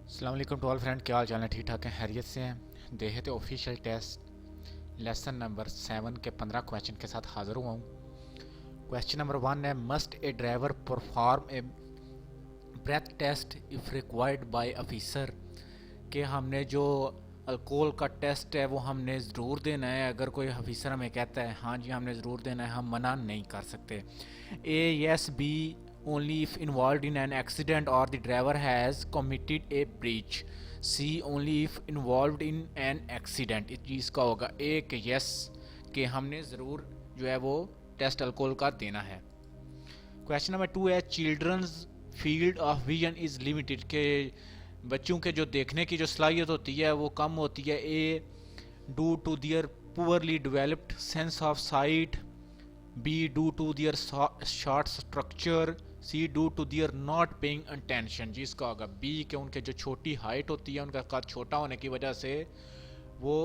अस्सलाम वालेकुम to all friend, क्या हाल चाल है? ठीक ठाक हैं, खैरियत से हैं। देखे तो ऑफिशियल टेस्ट लेसन नंबर 7 के 15 क्वेश्चन के साथ हाज़िर हुआ हूँ। क्वेश्चन नंबर 1 है, must a driver perform a breath test if required by officer. कि हमने जो अल्कोहल का टेस्ट है वो हमने ज़रूर देना है। अगर कोई ऑफिसर हमें कहता है हाँ जी हमने ज़रूर देना है, हम मना नहीं कर सकते। A yes, B only if involved in an accident or the driver has committed a breach, C only if involved in an accident। इस चीज़ का होगा एक यस कि हमने ज़रूर जो है वो टेस्ट अल्कोहल का देना है। क्वेश्चन नंबर 2 है, childrens field of vision is limited. के बच्चों के जो देखने की जो सलाहियत होती है वो कम होती है। A due to their poorly developed sense of sight, B due to their short structure, C due to their not paying attention. जिसका होगा बी के उनके जो छोटी हाइट होती है, उनका कद छोटा होने की वजह से वो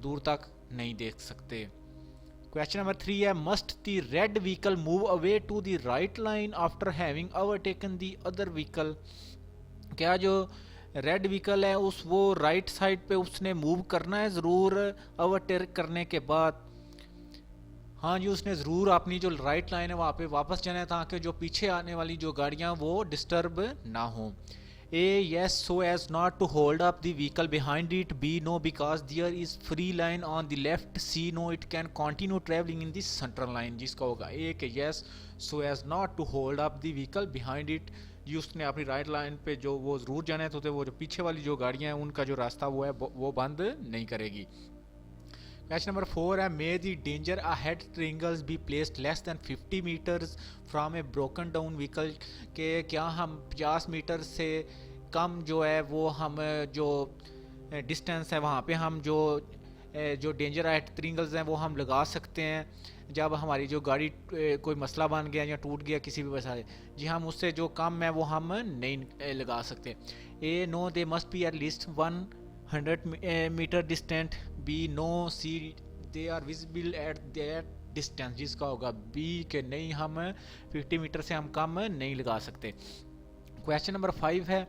दूर तक नहीं देख सकते। क्वेश्चन नंबर 3 है, must the red vehicle move away to the right lane after having overtaken the other vehicle. क्या जो रेड व्हीकल है उस वो राइट साइड पे उसने मूव करना है ज़रूर ओवरटेक करने के बाद? हाँ जी, उसने ज़रूर अपनी जो राइट लाइन है वहाँ पे वापस जाना है ताकि जो पीछे आने वाली जो गाड़ियाँ वो डिस्टर्ब ना हो। A yes, so as not to hold up the vehicle behind it, B no because there is free line on the left, C no it can continue travelling in the central line. जिसका होगा A के yes, so as not to hold up the vehicle behind it, जी उसने अपनी right line पे जो वो ज़रूर जाना है तो वो जो पीछे वाली जो गाड़ियाँ हैं उनका जो रास्ता वो है वो बंद नहीं करेगी। क्वेश्चन नंबर 4 है, may the danger ahead triangles be placed less than 50 metres from a broken down vehicle. के क्या हम 50 मीटर से कम जो है वो हम जो डिस्टेंस है वहाँ पे हम जो जो डेंजर अहेड ट्रिंगल्स हैं वो हम लगा सकते हैं जब हमारी जो गाड़ी कोई मसला बन गया या टूट गया किसी भी वजह से? जी हम उससे जो कम है वो हम नहीं लगा सकते। A no, they must be at least 100 metre distant, B no, C they are visible at that distance. जिसका होगा बी के नहीं हम 50 मीटर से हम कम नहीं लगा सकते। क्वेश्चन नंबर 5 है,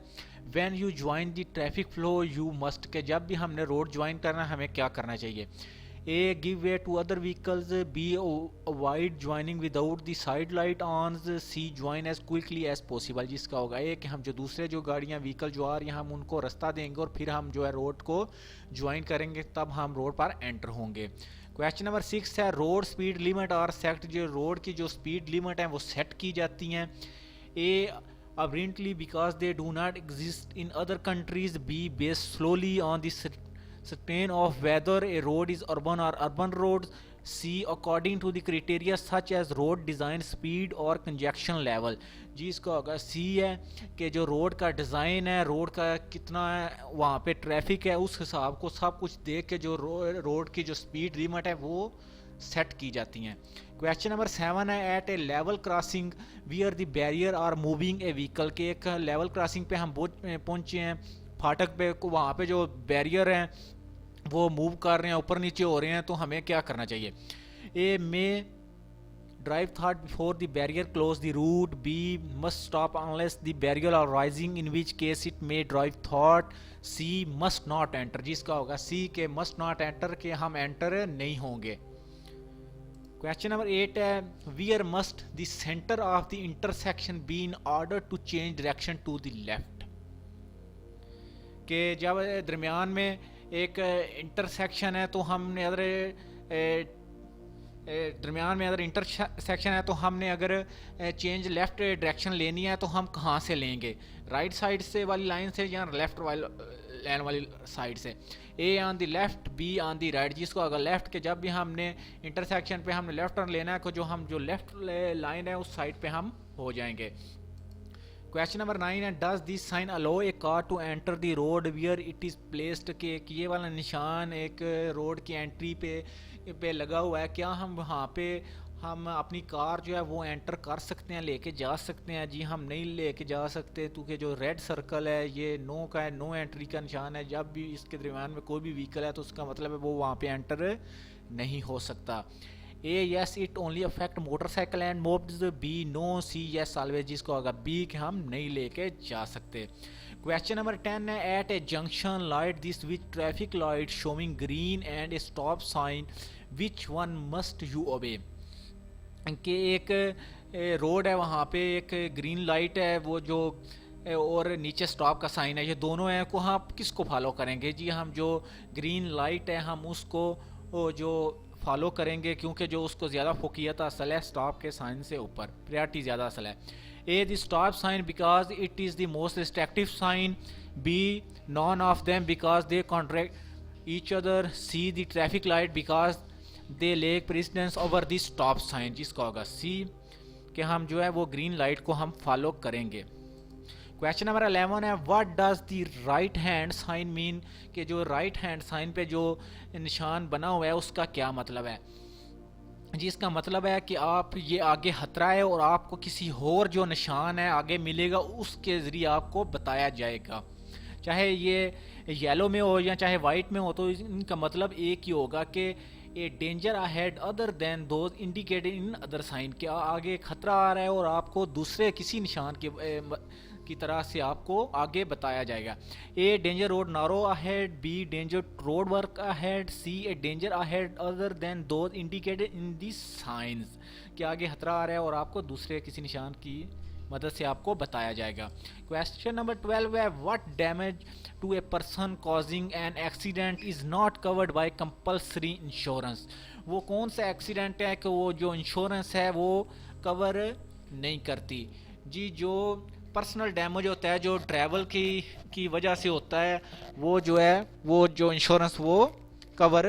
when you join the traffic flow you must. के जब भी हमने रोड ज्वाइन करना हमें क्या करना चाहिए? A give way to other vehicles, B avoid joining without the side light on, C join as quickly as possible. जिसका होगा ए कि हम जो दूसरे जो गाड़ियाँ व्हीकल जो आ रही हैं हम उनको रास्ता देंगे और फिर हम जो है रोड को ज्वाइन करेंगे तब हम रोड पर एंटर होंगे। क्वेश्चन नंबर 6 है, रोड स्पीड लिमिट और सेट। जो रोड की जो स्पीड लिमिट है वो सेट की जाती हैं। ए apparently because they do not exist in other countries, be based slowly on the certain of whether a road is urban or urban road, C according to the criteria such as road design, speed और congestion level। जी इसका होगा सी है कि जो road का design है, road का कितना है वहाँ पे ट्रैफिक है, उस हिसाब को सब कुछ देख के जो रोड की जो स्पीड लिमिट है वो सेट की जाती हैं। क्वेश्चन नंबर 7 है, at a level crossing where the barrier are moving a vehicle. के एक लेवल क्रॉसिंग पे हम पहुंचे हैं फाटक पे, वहाँ पे जो बैरियर हैं वो मूव कर रहे हैं, ऊपर नीचे हो रहे हैं, तो हमें क्या करना चाहिए? A may drive thought before the barrier close the route, B must stop unless the barrier are rising in which case it may drive thought, C must not enter. जिसका होगा सी के मस्ट नॉट एंटर के हम enter नहीं होंगे। Question number 8 है, where must the centre of the intersection be in order to change direction to the left. के जब दरमियान में एक इंटरसेक्शन है तो हमने अगर दरमियान में अगर इंटरसेक्शन है तो हमने अगर चेंज लेफ्ट डायरेक्शन लेनी है तो हम कहाँ से लेंगे? राइट साइड से वाली लाइन से या लेफ्ट वाली लाइन वाली साइड से? A on the left, B on the right. जिसको अगर लेफ्ट के जब भी हमने इंटरसेक्शन पे हमने लेफ्ट टर्न लेना है तो जो लेफ्ट लाइन है उस साइड पे हम हो जाएंगे। क्वेश्चन नंबर 9 है, does this sign allow a car to enter the road where it is placed. के ये वाला निशान एक रोड की एंट्री पे लगा हुआ है, क्या हम वहाँ पे हम अपनी कार जो है वो एंटर कर सकते हैं, लेके जा सकते हैं? जी हम नहीं लेके जा सकते क्योंकि जो रेड सर्कल है ये नो का है, नो एंट्री का निशान है। जब भी इसके दरमियान में कोई भी व्हीकल है तो उसका मतलब है वो वहाँ पे एंटर नहीं हो सकता। A yes it only affect motorcycle and mopeds, B no, C yes always, जिसको होगा बी कि हम नहीं लेके जा सकते। क्वेश्चन नंबर 10 है at a junction light this which traffic light showing green and a stop sign which one must you obey. कि एक रोड है, वहाँ पे एक ग्रीन लाइट है वो जो और नीचे स्टॉप का साइन है, ये दोनों हैं को हम किसको फॉलो करेंगे? जी हम जो ग्रीन लाइट है हम उसको जो फॉलो करेंगे, क्योंकि जो उसको ज़्यादा फोकियत असल है स्टॉप के साइन से ऊपर, प्रायोरिटी ज़्यादा असल है। A the stop sign because it is the most restrictive sign, B none of them because they contract each other, C the traffic light because they take precedence over the stop sign, जिसका होगा सी कि हम जो है वो green light को हम follow करेंगे। क्वेश्चन नंबर 11 है what does the right hand sign mean, कि जो राइट हैंड साइन पे जो निशान बना हुआ है उसका क्या मतलब है? जी इसका मतलब है कि आप ये आगे खतरा है और आपको किसी और जो निशान है आगे मिलेगा उसके ज़रिए आपको बताया जाएगा, चाहे ये येलो में हो या चाहे वाइट में हो, तो इनका मतलब एक ही होगा कि A danger ahead other than those indicated in other sign, कि आगे खतरा आ रहा है और आपको दूसरे किसी निशान की तरह से आपको आगे बताया जाएगा। A danger road narrow ahead, B danger road work ahead, C a danger ahead other than those indicated in this signs, कि आगे खतरा आ रहा है और आपको दूसरे किसी निशान की मदद से आपको बताया जाएगा। क्वेश्चन नंबर 12 है what damage to a person causing an accident is not covered by compulsory insurance, वो कौन सा एक्सीडेंट है कि वो जो इंश्योरेंस है वो कवर नहीं करती? जी जो पर्सनल डैमेज होता है जो ट्रैवल की वजह से होता है वो जो है वो जो इंश्योरेंस वो कवर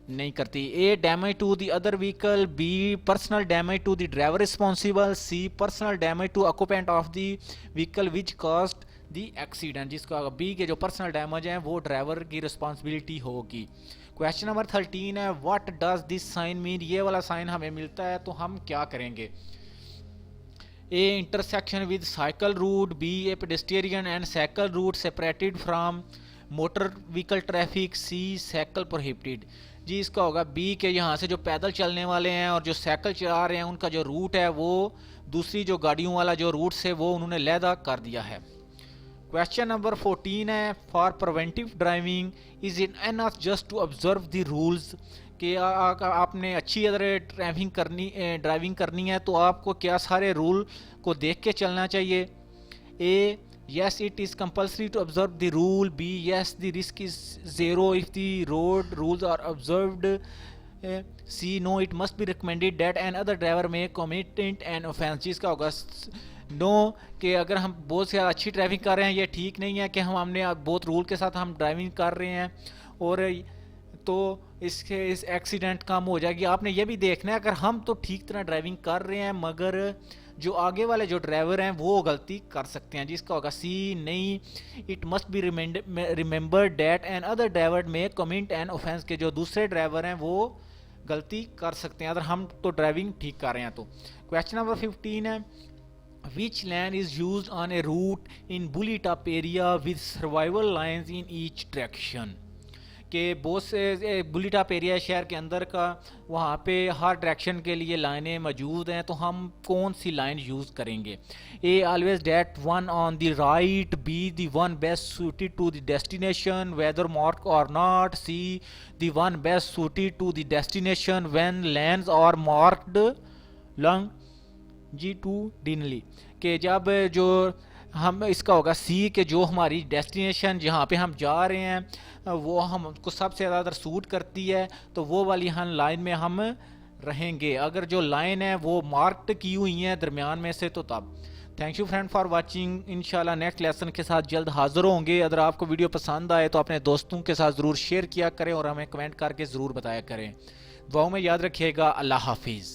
नहीं करती। A damage to the other vehicle, B personal damage to the driver responsible, C personal damage to occupant of the vehicle which caused the accident, जिसका बी के जो पर्सनल डैमेज है वो ड्राइवर की responsibility होगी। Question number 13 है what does this sign mean, ये वाला साइन हमें मिलता है तो हम क्या करेंगे? A intersection with cycle route, B a pedestrian and cycle route separated from motor vehicle traffic, C cycle prohibited. जी इसका होगा बी के यहाँ से जो पैदल चलने वाले हैं और जो साइकिल चला रहे हैं उनका जो रूट है वो दूसरी जो गाड़ियों वाला जो रूट से वो उन्होंने लैदा कर दिया है। क्वेश्चन नंबर 14 है for preventive driving is it enough just to observe the rules, कि आपने अच्छी तरह ड्राइविंग करनी है तो आपको क्या सारे रूल को देख के चलना चाहिए? ए yes it is compulsory to observe the rule, b yes the risk is zero if the road rules are observed, c no it must be recommended that an other driver may commit an offense, जिसका होगा no कि अगर हम बहुत ज़्यादा अच्छी driving कर रहे हैं ये ठीक नहीं है कि हमने बहुत रूल के साथ हम ड्राइविंग कर रहे हैं और तो इसके इस एक्सीडेंट कम हो जाएगी। आपने ये भी देखना है अगर हम तो ठीक तरह ड्राइविंग कर रहे हैं मगर जो आगे वाले जो ड्राइवर हैं वो गलती कर सकते हैं, जिसका होगा सी नहीं it must be remember that an other driver may commit an offence, के जो दूसरे ड्राइवर हैं वो गलती कर सकते हैं अगर हम तो ड्राइविंग ठीक कर रहे हैं तो। क्वेश्चन नंबर 15 है which lane is used on a route in built up area with several lanes in each direction, कि बहुत से बुली टॉप एरिया शहर के अंदर का वहाँ पे हर डायरेक्शन के लिए लाइनें मौजूद हैं तो हम कौन सी लाइन यूज़ करेंगे? A always that one on the right, B the one best suited to the destination whether marked और not, C the one best suited to the destination when lanes are marked longitudinally, के जब जो हम इसका होगा सी के जो हमारी डेस्टिनेशन जहाँ पे हम जा रहे हैं वो हमको सबसे ज़्यादा सूट करती है तो वो वाली हम लाइन में हम रहेंगे, अगर जो लाइन है वो मार्क्ड की हुई है दरमियान में से तो तब। Thank you friend for watching, इंशाल्लाह नेक्स्ट लेसन के साथ जल्द हाजिर होंगे। अगर आपको वीडियो पसंद आए तो अपने दोस्तों के साथ ज़रूर शेयर किया करें और हमें कमेंट करके ज़रूर बताया करें। दुआओं में याद रखिएगा। अल्लाह हाफिज़।